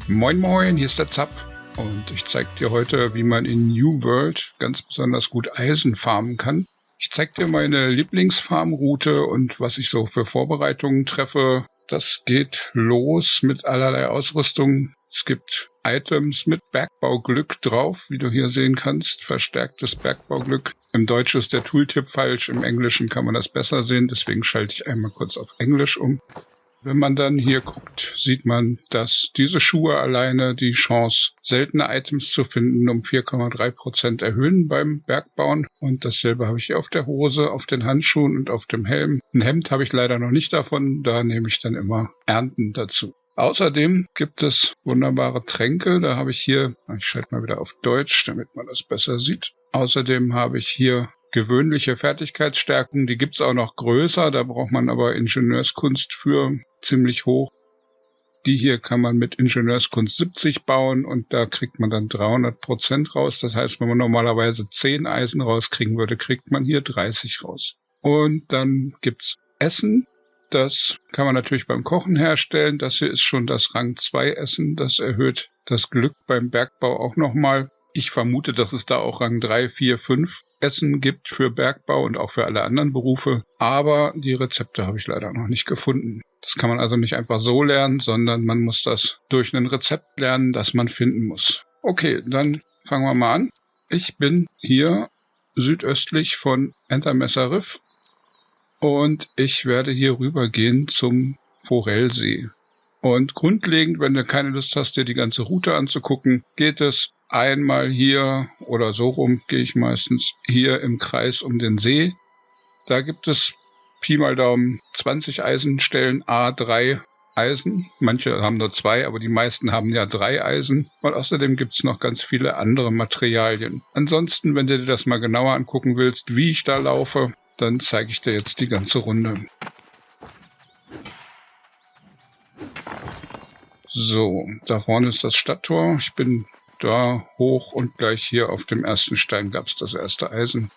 Moin Moin, hier ist der Zap und ich zeige dir heute, wie man in New World ganz besonders gut Eisen farmen kann. Ich zeige dir meine Lieblingsfarmroute und was ich so für Vorbereitungen treffe. Das geht los mit allerlei Ausrüstung. Es gibt Items mit Bergbauglück drauf, wie du hier sehen kannst. Verstärktes Bergbauglück. Im Deutschen ist der Tooltip falsch, im Englischen kann man das besser sehen, deswegen schalte ich einmal kurz auf Englisch um. Wenn man dann hier guckt, sieht man, dass diese Schuhe alleine die Chance, seltene Items zu finden, um 4,3% erhöhen beim Bergbauen. Und dasselbe habe ich hier auf der Hose, auf den Handschuhen und auf dem Helm. Ein Hemd habe ich leider noch nicht davon, da nehme ich dann immer Ernten dazu. Außerdem gibt es wunderbare Tränke, da habe ich hier, ich schalte mal wieder auf Deutsch, damit man das besser sieht. Außerdem habe ich hier gewöhnliche Fertigkeitsstärken, die gibt's auch noch größer, da braucht man aber Ingenieurskunst für, ziemlich hoch. Die hier kann man mit Ingenieurskunst 70 bauen und da kriegt man dann 300% raus. Das heißt, wenn man normalerweise 10 Eisen rauskriegen würde, kriegt man hier 30 raus. Und dann gibt's Essen. Das kann man natürlich beim Kochen herstellen. Das hier ist schon das Rang 2 Essen. Das erhöht das Glück beim Bergbau auch nochmal. Ich vermute, dass es da auch Rang 3, 4, 5 Essen gibt für Bergbau und auch für alle anderen Berufe. Aber die Rezepte habe ich leider noch nicht gefunden. Das kann man also nicht einfach so lernen, sondern man muss das durch ein Rezept lernen, das man finden muss. Okay, dann fangen wir mal an. Ich bin hier südöstlich von Entermesser Riff und ich werde hier rübergehen zum Forellsee. Und grundlegend, wenn du keine Lust hast, dir die ganze Route anzugucken, geht es einmal hier oder so rum, gehe ich meistens hier im Kreis um den See. Da gibt es Pi mal Daumen 20 Eisenstellen, A3 Eisen. Manche haben nur 2, aber die meisten haben ja 3 Eisen. Und außerdem gibt es noch ganz viele andere Materialien. Ansonsten, wenn du dir das mal genauer angucken willst, wie ich da laufe, dann zeige ich dir jetzt die ganze Runde. So, da vorne ist das Stadttor. Ich bin da hoch und gleich hier auf dem ersten Stein gab es das erste Eisen.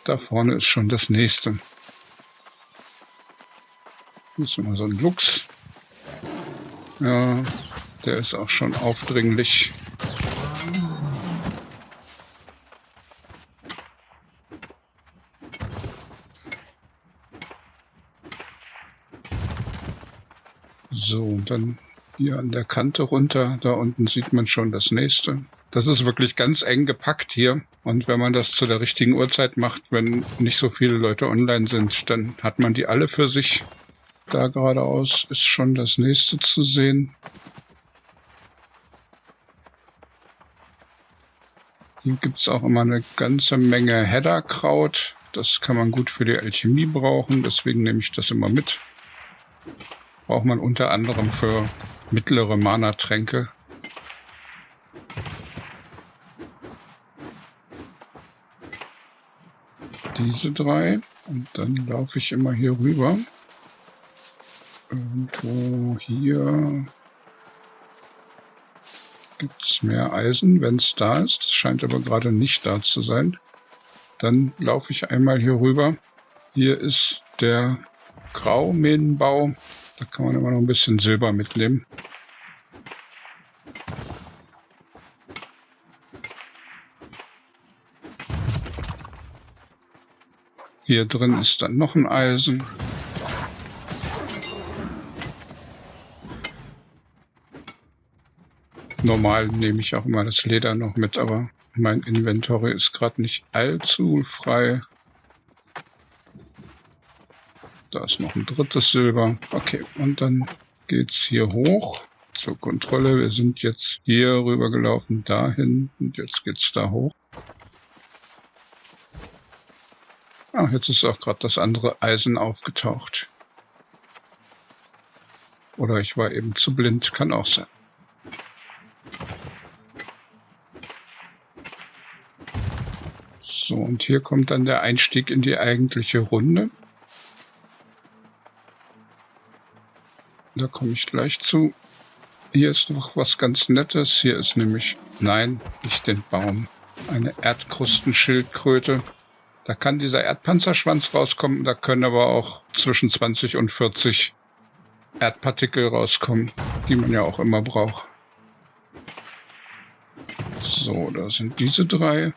Da vorne ist schon das nächste. Hier ist immer so ein Luchs. Ja, der ist auch schon aufdringlich. So, und dann hier an der Kante runter, da unten sieht man schon das nächste. Das ist wirklich ganz eng gepackt hier. Und wenn man das zu der richtigen Uhrzeit macht, wenn nicht so viele Leute online sind, dann hat man die alle für sich. Da geradeaus ist schon das nächste zu sehen. Hier gibt es auch immer eine ganze Menge Hedderkraut. Das kann man gut für die Alchemie brauchen, deswegen nehme ich das immer mit. Braucht man unter anderem für mittlere Mana-Tränke. Diese 3. Und dann laufe ich immer hier rüber. Irgendwo hier gibt es mehr Eisen, wenn es da ist. Es scheint aber gerade nicht da zu sein. Dann laufe ich einmal hier rüber. Hier ist der Grauminenbau. Da kann man immer noch ein bisschen Silber mitnehmen. Hier drin ist dann noch ein Eisen. Normal nehme ich auch immer das Leder noch mit, aber mein Inventory ist gerade nicht allzu frei. Da ist noch ein drittes Silber. Okay, und dann geht's hier hoch zur Kontrolle. Wir sind jetzt hier rüber gelaufen, dahin, und jetzt geht's da hoch. Ah, jetzt ist auch gerade das andere Eisen aufgetaucht. Oder ich war eben zu blind, kann auch sein. So, und hier kommt dann der Einstieg in die eigentliche Runde. Da komme ich gleich zu. Hier ist noch was ganz Nettes. Hier ist nämlich, nein, nicht den Baum, eine Erdkrustenschildkröte. Da kann dieser Erdpanzerschwanz rauskommen, da können aber auch zwischen 20 und 40 Erdpartikel rauskommen, die man ja auch immer braucht. So, da sind diese 3.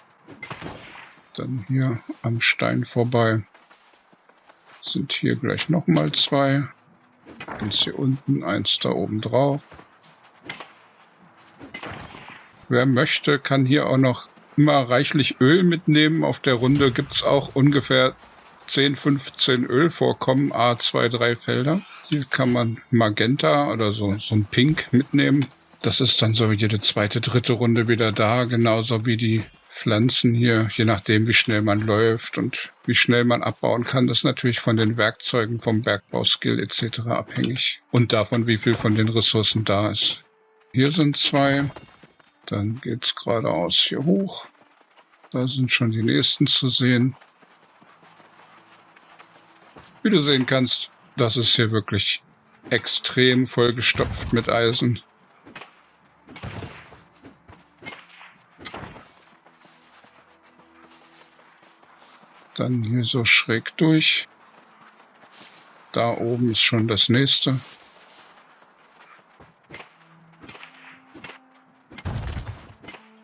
Dann hier am Stein vorbei sind hier gleich nochmal 2. Eins hier unten, eins da oben drauf. Wer möchte, kann hier auch noch immer reichlich Öl mitnehmen. Auf der Runde gibt es auch ungefähr 10, 15 Ölvorkommen, A2, 3 Felder. Hier kann man Magenta oder so ein Pink mitnehmen. Das ist dann so jede zweite, dritte Runde wieder da, genauso wie die Pflanzen hier, je nachdem wie schnell man läuft und wie schnell man abbauen kann. Das ist natürlich von den Werkzeugen, vom Bergbauskill etc. abhängig und davon, wie viel von den Ressourcen da ist. Hier sind 2, dann geht's geradeaus hier hoch. Da sind schon die nächsten zu sehen. Wie du sehen kannst, das ist hier wirklich extrem vollgestopft mit Eisen. Dann hier so schräg durch. Da oben ist schon das nächste.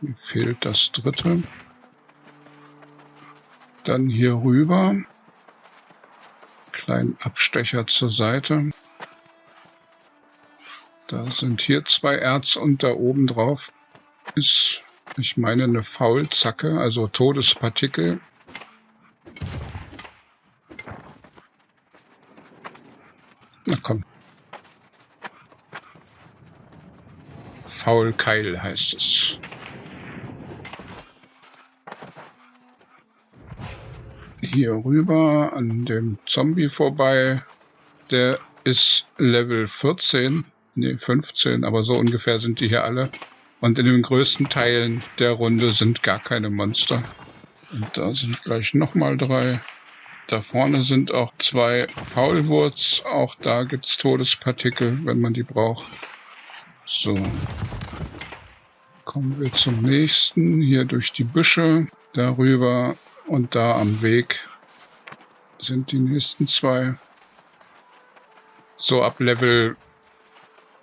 Hier fehlt das dritte. Dann hier rüber. Kleinen Abstecher zur Seite. Da sind hier 2 Erz und da oben drauf ist, ich meine, eine Faulzacke, also Todespartikel. Na komm. Faulkeil heißt es. Hier rüber an dem Zombie vorbei. Der ist Level 14. Ne, 15, aber so ungefähr sind die hier alle. Und in den größten Teilen der Runde sind gar keine Monster. Und da sind gleich nochmal 3. Da vorne sind auch 2 Faulwurz. Auch da gibt es Todespartikel, wenn man die braucht. So. Kommen wir zum nächsten. Hier durch die Büsche. Darüber und da am Weg sind die nächsten 2. So ab Level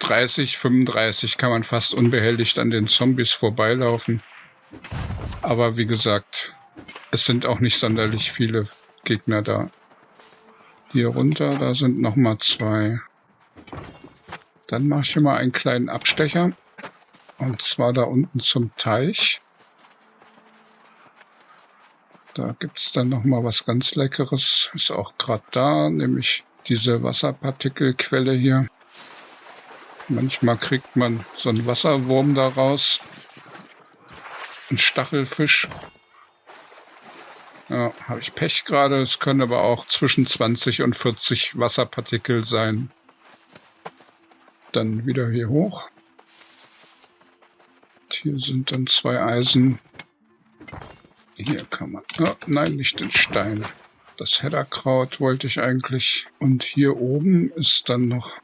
30, 35 kann man fast unbehelligt an den Zombies vorbeilaufen. Aber wie gesagt, es sind auch nicht sonderlich viele Gegner da. Hier runter, da sind nochmal 2. Dann mache ich hier mal einen kleinen Abstecher. Und zwar da unten zum Teich. Da gibt es dann nochmal was ganz Leckeres. Ist auch gerade da, nämlich diese Wasserpartikelquelle hier. Manchmal kriegt man so einen Wasserwurm daraus. Ein Stachelfisch. Ja, habe ich Pech gerade. Es können aber auch zwischen 20 und 40 Wasserpartikel sein. Dann wieder hier hoch. Und hier sind dann 2 Eisen. Hier kann man... Oh, nein, nicht den Stein. Das Hedderkraut wollte ich eigentlich. Und hier oben ist dann noch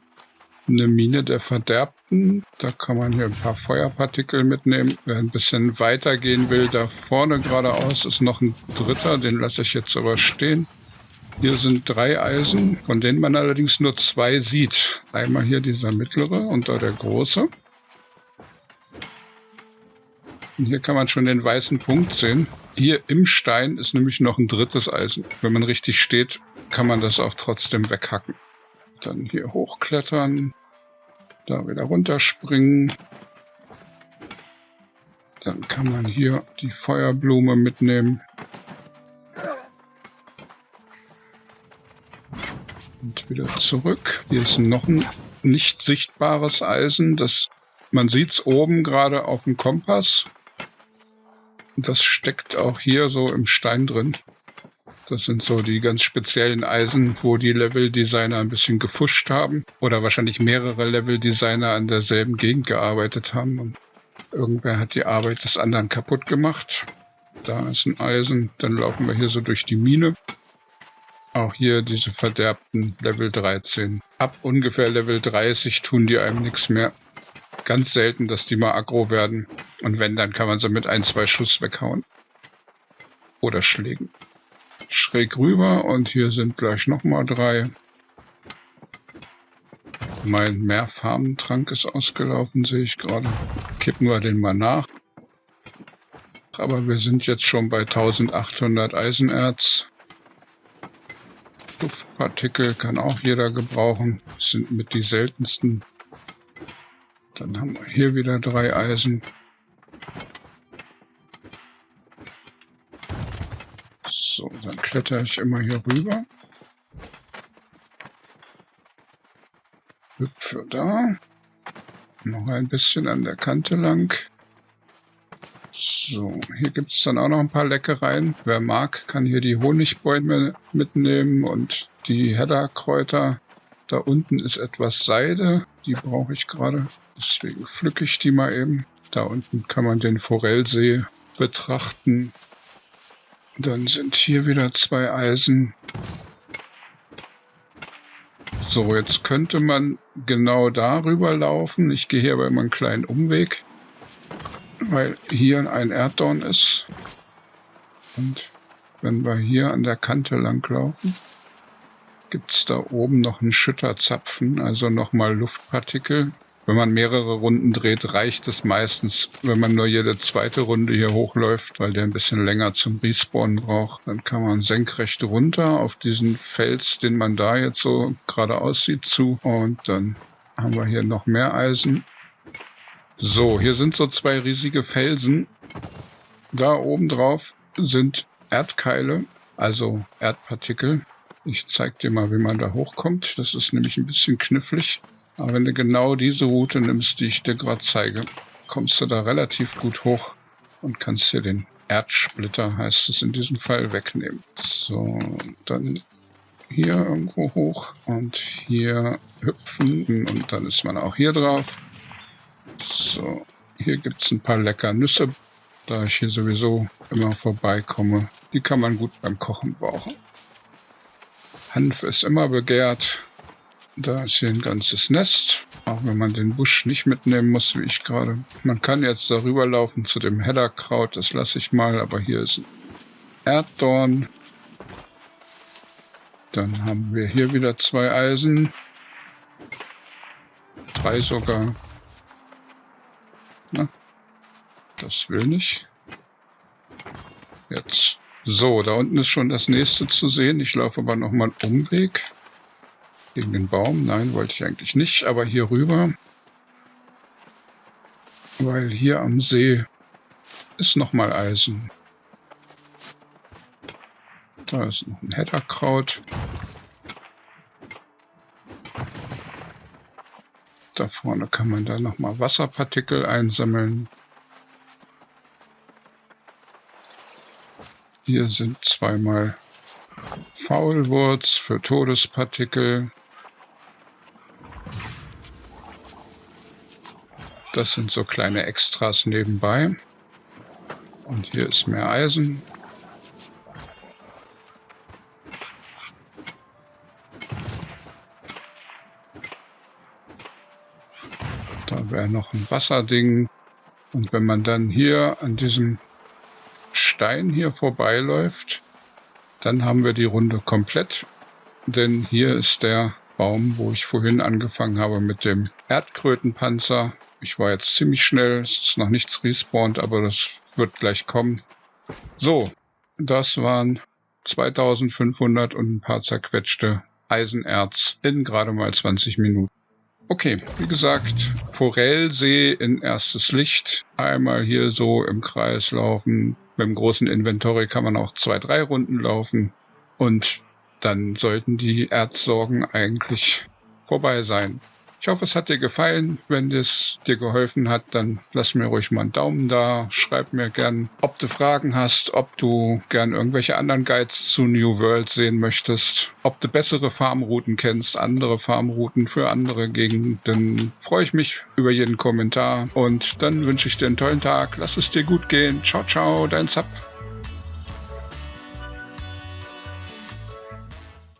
eine Mine der Verderbten. Da kann man hier ein paar Feuerpartikel mitnehmen. Wer ein bisschen weiter gehen will, da vorne geradeaus ist noch ein dritter. Den lasse ich jetzt aber stehen. Hier sind 3 Eisen, von denen man allerdings nur 2 sieht. Einmal hier dieser mittlere und da der große. Und hier kann man schon den weißen Punkt sehen. Hier im Stein ist nämlich noch ein drittes Eisen. Wenn man richtig steht, kann man das auch trotzdem weghacken. Dann hier hochklettern. Da wieder runterspringen. Dann kann man hier die Feuerblume mitnehmen. Und wieder zurück. Hier ist noch ein nicht sichtbares Eisen. Man sieht es oben gerade auf dem Kompass. Das steckt auch hier so im Stein drin. Das sind so die ganz speziellen Eisen, wo die Level-Designer ein bisschen gefuscht haben. Oder wahrscheinlich mehrere Level-Designer an derselben Gegend gearbeitet haben. Und irgendwer hat die Arbeit des anderen kaputt gemacht. Da ist ein Eisen. Dann laufen wir hier so durch die Mine. Auch hier diese verderbten Level 13. Ab ungefähr Level 30 tun die einem nichts mehr. Ganz selten, dass die mal aggro werden. Und wenn, dann kann man sie mit 1, 2 Schuss weghauen. Oder Schlägen. Schräg rüber und hier sind gleich nochmal 3. Mein Mehrfarmentrank ist ausgelaufen, sehe ich gerade. Kippen wir den mal nach. Aber wir sind jetzt schon bei 1800 Eisenerz. Luftpartikel kann auch jeder gebrauchen. Das sind mit die seltensten. Dann haben wir hier wieder 3 Eisen. So, dann kletter ich immer hier rüber. Hüpfe da. Noch ein bisschen an der Kante lang. So, hier gibt es dann auch noch ein paar Leckereien. Wer mag, kann hier die Honigbäume mitnehmen und die Hedderkräuter. Da unten ist etwas Seide, die brauche ich gerade. Deswegen pflücke ich die mal eben. Da unten kann man den Forellsee betrachten. Dann sind hier wieder 2 Eisen. So, jetzt könnte man genau darüber laufen. Ich gehe hier aber immer einen kleinen Umweg, weil hier ein Erddorn ist. Und wenn wir hier an der Kante lang laufen, gibt es da oben noch einen Schütterzapfen, also nochmal Luftpartikel. Wenn man mehrere Runden dreht, reicht es meistens, wenn man nur jede zweite Runde hier hochläuft, weil der ein bisschen länger zum Respawnen braucht. Dann kann man senkrecht runter auf diesen Fels, den man da jetzt so geradeaus sieht, zu. Und dann haben wir hier noch mehr Eisen. So, hier sind so 2 riesige Felsen. Da oben drauf sind Erdkeile, also Erdpartikel. Ich zeige dir mal, wie man da hochkommt. Das ist nämlich ein bisschen knifflig. Aber wenn du genau diese Route nimmst, die ich dir gerade zeige, kommst du da relativ gut hoch und kannst dir den Erdsplitter, heißt es in diesem Fall, wegnehmen. So, dann hier irgendwo hoch und hier hüpfen und dann ist man auch hier drauf. So, hier gibt es ein paar lecker Nüsse, da ich hier sowieso immer vorbeikomme. Die kann man gut beim Kochen brauchen. Hanf ist immer begehrt. Da ist hier ein ganzes Nest, auch wenn man den Busch nicht mitnehmen muss, wie ich gerade. Man kann jetzt darüber laufen zu dem Hedderkraut, das lasse ich mal, aber hier ist ein Erddorn. Dann haben wir hier wieder 2 Eisen. 3 sogar. Na, das will nicht. Jetzt. So, da unten ist schon das nächste zu sehen. Ich laufe aber nochmal einen Umweg. Gegen den Baum. Nein, wollte ich eigentlich nicht, aber hier rüber. Weil hier am See ist nochmal Eisen. Da ist noch ein Hedderkraut. Da vorne kann man dann nochmal Wasserpartikel einsammeln. Hier sind 2-mal Faulwurz für Todespartikel. Das sind so kleine Extras nebenbei. Und hier ist mehr Eisen. Da wäre noch ein Wasserding. Und wenn man dann hier an diesem Stein hier vorbeiläuft, dann haben wir die Runde komplett. Denn hier ist der Baum, wo ich vorhin angefangen habe mit dem Erdkrötenpanzer. Ich war jetzt ziemlich schnell, es ist noch nichts respawned, aber das wird gleich kommen. So, das waren 2500 und ein paar zerquetschte Eisenerz in gerade mal 20 Minuten. Okay, wie gesagt, Forellsee in erstes Licht. Einmal hier so im Kreis laufen. Mit dem großen Inventory kann man auch 2, 3 Runden laufen. Und dann sollten die Erzsorgen eigentlich vorbei sein. Ich hoffe, es hat dir gefallen. Wenn es dir geholfen hat, dann lass mir ruhig mal einen Daumen da. Schreib mir gern, ob du Fragen hast, ob du gern irgendwelche anderen Guides zu New World sehen möchtest, ob du bessere Farmrouten kennst, andere Farmrouten für andere Gegenden. Freue ich mich über jeden Kommentar und dann wünsche ich dir einen tollen Tag. Lass es dir gut gehen. Ciao, ciao, dein Zap.